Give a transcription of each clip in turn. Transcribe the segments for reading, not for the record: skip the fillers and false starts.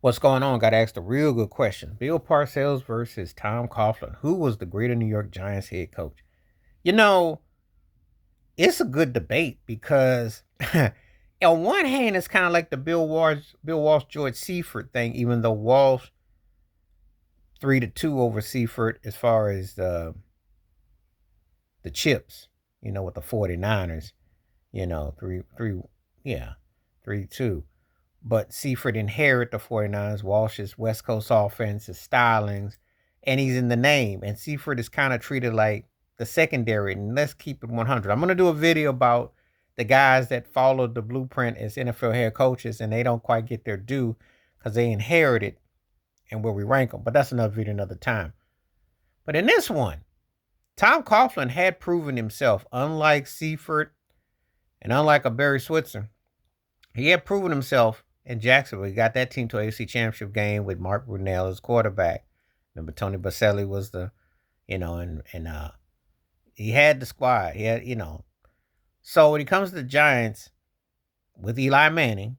What's going on? Got to ask the real good question. Bill Parcells versus Tom Coughlin. Who was the greater New York Giants head coach? You know, it's a good debate because on one hand, it's kind of like the Bill Walsh, George Seifert thing. Even though Walsh 3-2 over Seifert as far as the chips, with the 49ers, three, yeah, 3-2. But Seifert inherited the 49ers, Walsh's West Coast offense, his stylings, and he's in the name. And Seifert is kind of treated like the secondary. And let's keep it 100. I'm going to do a video about the guys that followed the blueprint as NFL head coaches, and they don't quite get their due because they inherited and where we rank them. But that's another video another time. But in this one, Tom Coughlin had proven himself, unlike Seifert and unlike a Barry Switzer. He had proven himself in Jacksonville. He got that team to an AFC Championship game with Mark Brunell as quarterback. Remember, Tony Baselli was the, and he had the squad. He had. So when he comes to the Giants with Eli Manning,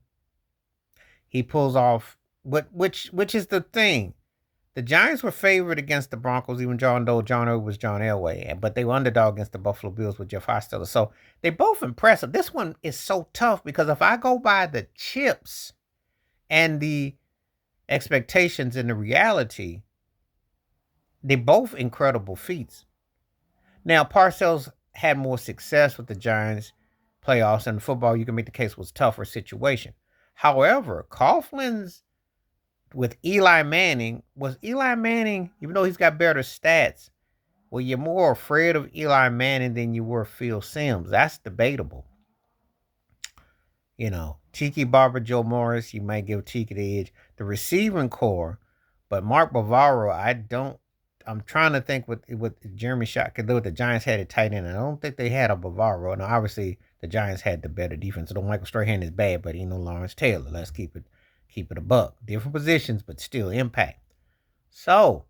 he pulls off which is the thing. The Giants were favored against the Broncos, even though John Elway was John Elway, but they were underdog against the Buffalo Bills with Jeff Hostetler. So they both impressive. This one is so tough because if I go by the chips and the expectations and the reality, they both incredible feats. Now, Parcells had more success with the Giants playoffs, and in football, you can make the case was tougher situation. However, Coughlin's with Eli Manning, even though he's got better stats, well, you're more afraid of Eli Manning than you were Phil Simms. That's debatable. Tiki Barber, Joe Morris, you might give Tiki the edge. The receiving core, but Mark Bavaro, I'm trying to think with Jeremy Schott, because the Giants had a tight end. I don't think they had a Bavaro. And obviously, the Giants had the better defense. So Michael Strahan is bad, but he no Lawrence Taylor. Let's keep it a buck. Different positions, but still impact. So,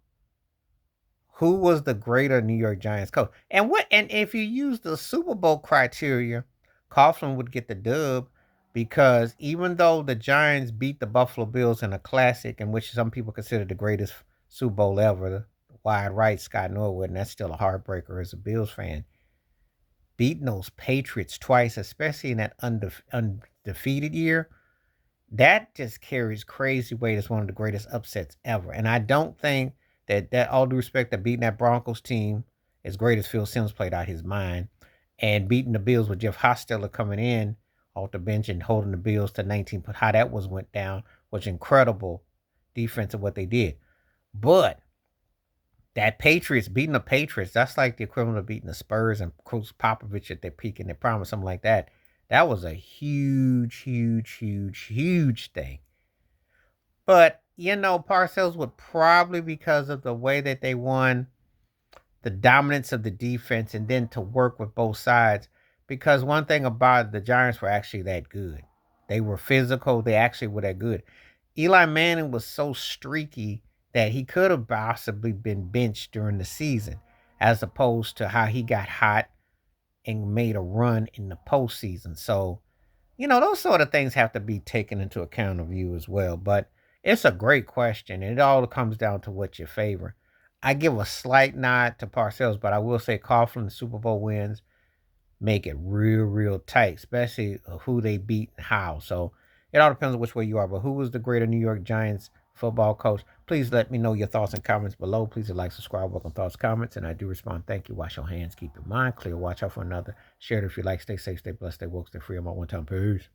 who was the greater New York Giants coach? And if you use the Super Bowl criteria, Coughlin would get the dub because even though the Giants beat the Buffalo Bills in a classic, in which some people consider the greatest Super Bowl ever, wide right Scott Norwood, and that's still a heartbreaker as a Bills fan. Beating those Patriots twice, especially in that undefeated year, that just carries crazy weight as one of the greatest upsets ever. And I don't think that all due respect, that beating that Broncos team, as great as Phil Simms played out his mind, and beating the Bills with Jeff Hostetler coming in off the bench and holding the Bills to 19, but how that went down was incredible defense of what they did. But that beating the Patriots, that's like the equivalent of beating the Spurs and Coach Popovich at their peak and their prime or something like that. That was a huge, huge, huge, huge thing. But, Parcells would probably, because of the way that they won, the dominance of the defense, and then to work with both sides. Because one thing about the Giants were actually that good. They were physical. They actually were that good. Eli Manning was so streaky that he could have possibly been benched during the season, as opposed to how he got hot and made a run in the postseason. So, those sort of things have to be taken into account of you as well. But it's a great question, and it all comes down to what you favor. I give a slight nod to Parcells, but I will say Coughlin Super Bowl wins make it real, real tight, especially who they beat and how. So it all depends on which way you are. But who was the greater New York Giants football coach? Please let me know your thoughts and comments below. Please like, subscribe, welcome thoughts, comments, and I do respond. Thank you. Wash your hands, keep your mind clear, watch out for another. Share it if you like. Stay safe, stay blessed, stay woke, stay free. I'm out one time. Peace.